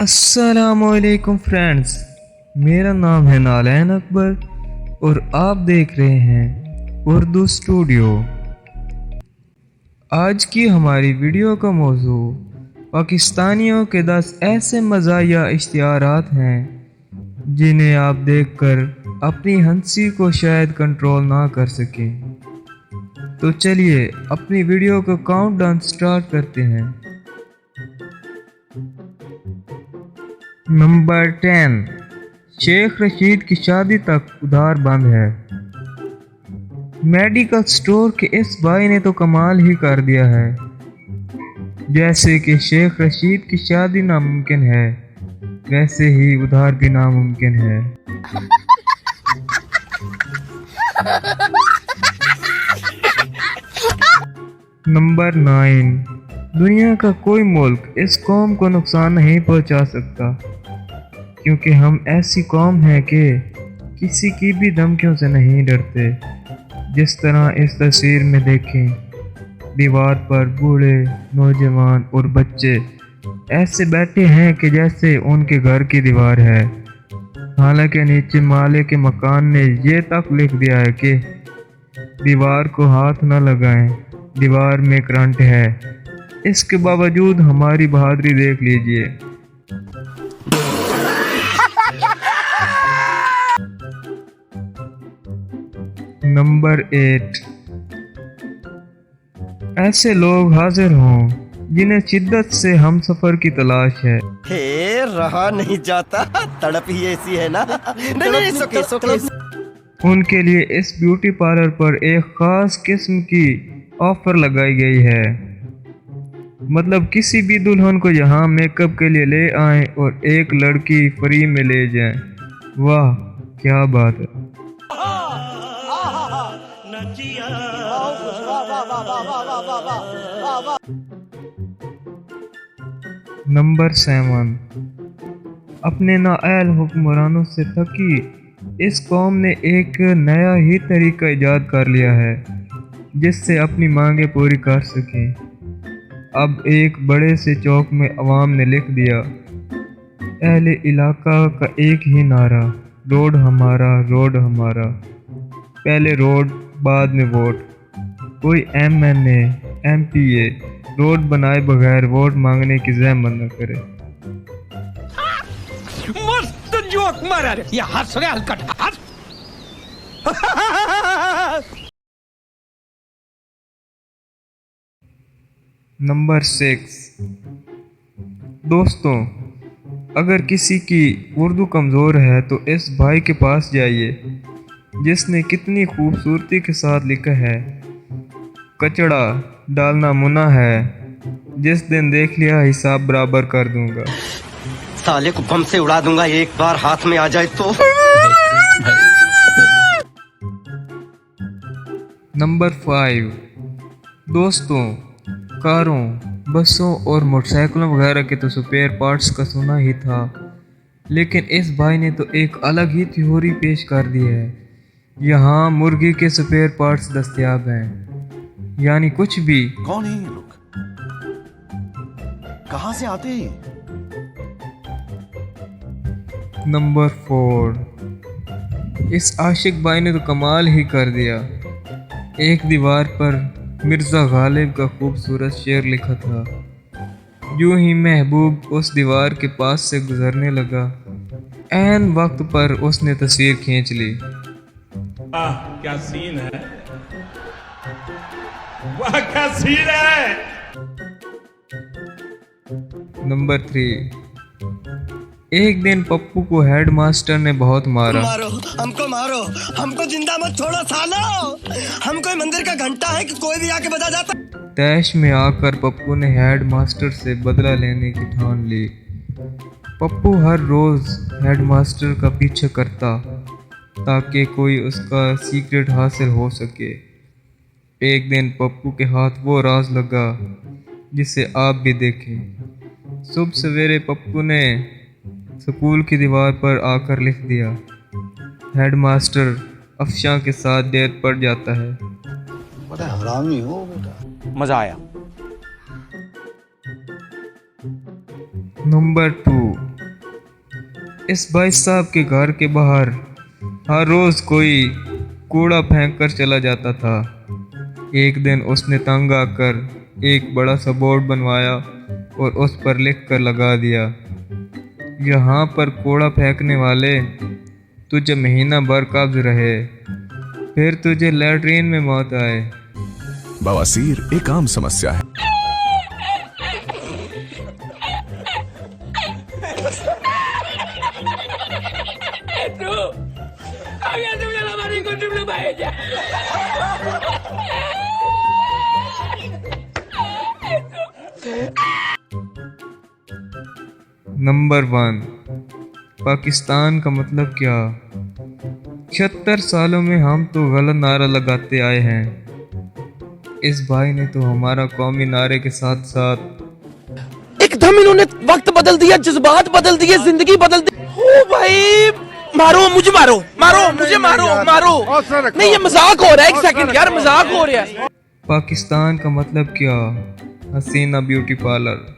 अस्सलामुअलैकुम फ्रेंड्स, मेरा नाम है नालैन अकबर और आप देख रहे हैं उर्दू स्टूडियो। आज की हमारी वीडियो का मौजू पाकिस्तानियों के 10 ऐसे मज़ाहिया इश्तिहारात हैं जिन्हें आप देखकर अपनी हंसी को शायद कंट्रोल ना कर सकें। तो चलिए अपनी वीडियो का काउंटडाउन स्टार्ट करते हैं। नंबर 10, शेख रशीद की शादी तक उधार बंद है। मेडिकल स्टोर के इस भाई ने तो कमाल ही कर दिया है। जैसे कि शेख रशीद की शादी नामुमकिन है, वैसे ही उधार भी नामुमकिन है। नंबर 9, दुनिया का कोई मुल्क इस कौम को नुकसान नहीं पहुंचा सकता, क्योंकि हम ऐसी कौम हैं कि किसी की भी धमकियों से नहीं डरते। जिस तरह इस तस्वीर में देखें, दीवार पर बूढ़े, नौजवान और बच्चे ऐसे बैठे हैं कि जैसे उनके घर की दीवार है। हालांकि नीचे माले के मकान ने ये तक लिख दिया है कि दीवार को हाथ न लगाएं, दीवार में करंट है। इसके बावजूद हमारी बहादुरी देख लीजिए। नंबर 8, ऐसे लोग हाजिर हों जिन्हें शिद्दत से हम सफर की तलाश है। हे रहा नहीं जाता, तड़प ही ऐसी है ना। नहीं, सोके। उनके लिए इस ब्यूटी पार्लर पर एक खास किस्म की ऑफर लगाई गई है। मतलब किसी भी दुल्हन को यहाँ मेकअप के लिए ले आएं और एक लड़की फ्री में ले जाएं। वाह क्या बात है। नंबर 7, अपने नाअहल हुक्मरानों से थकी इस कौम ने एक नया ही तरीका ईजाद कर लिया है जिससे अपनी मांगे पूरी कर सके। अब एक बड़े से चौक में अवाम ने लिख दिया, अहले इलाका का एक ही नारा, रोड हमारा, रोड हमारा। पहले रोड, बाद में वोट। कोई MNA, MPA रोड बनाए बगैर वोट मांगने की ज़हमत न करे। मस्त जोक मारा रे, ये हंस रहे हलकट हंस। नंबर 6, दोस्तों, अगर किसी की उर्दू कमज़ोर है तो इस भाई के पास जाइए जिसने कितनी खूबसूरती के साथ लिखा है, कचड़ा डालना मुना है, जिस दिन देख लिया हिसाब बराबर कर दूंगा। साले को बम से उड़ा दूंगा एक बार हाथ में आ जाए तो। नंबर 5, दोस्तों, कारों, बसों और मोटरसाइकिलों वगैरह के तो स्पेयर पार्ट्स का सुना ही था, लेकिन इस भाई ने तो एक अलग ही थ्योरी पेश कर दी है। यहाँ मुर्गी के स्पेयर पार्ट्स दस्तयाब हैं, यानी कुछ भी। कौन है ये लोग? कहां से आते हैं? नंबर 4, इस आशिक भाई ने तो कमाल ही कर दिया। एक दीवार पर मिर्ज़ा गालिब का खूबसूरत शेर लिखा था। यूं ही महबूब उस दीवार के पास से गुजरने लगा, ऐन वक्त पर उसने तस्वीर खींच ली। क्या सीन है, वाह क्या सीन है। नंबर 3, एक दिन पप्पू को हेडमास्टर ने बहुत मारा। मारो हमको जिंदा मत छोड़ो सालो। हम कोई मंदिर का घंटा है कि कोई भी आके बजा जाता। तैश में आकर पप्पू ने हेडमास्टर से बदला लेने की ठान ली। पप्पू हर रोज हेडमास्टर का पीछा करता ताकि कोई उसका सीक्रेट हासिल हो सके। एक दिन पप्पू के हाथ वो राज लगा जिसे आप भी देखें। सुबह सवेरे पप्पू ने स्कूल की दीवार पर आकर लिख दिया, हेडमास्टर अफशां के साथ डेट पड़ जाता है। बड़ा हरामी हो बेटा। मजा आया। नंबर 2, इस भाई साहब के घर के बाहर हर रोज़ कोई कूड़ा फेंक कर चला जाता था। एक दिन उसने तंग आकर एक बड़ा सा बोर्ड बनवाया और उस पर लिख कर लगा दिया, यहाँ पर कूड़ा फेंकने वाले तुझे महीना भर कब्ज रहे, फिर तुझे लैट्रीन में मौत आए। बवासीर एक आम समस्या है। नंबर 1, पाकिस्तान का मतलब क्या? 76 सालों में हम तो गलत नारा लगाते आए हैं। इस भाई ने तो हमारा कौमी नारे के साथ साथ एकदम इन्होंने वक्त बदल दिया, जज्बात बदल दिए, जिंदगी बदल दी। ओ भाई, मारो मुझे, मारो मारो मुझे, मारो मारो। नहीं, ये मजाक हो रहा है। एक सेकंड यार, मजाक हो रहा है। पाकिस्तान का मतलब क्या? हसीना ब्यूटी पार्लर।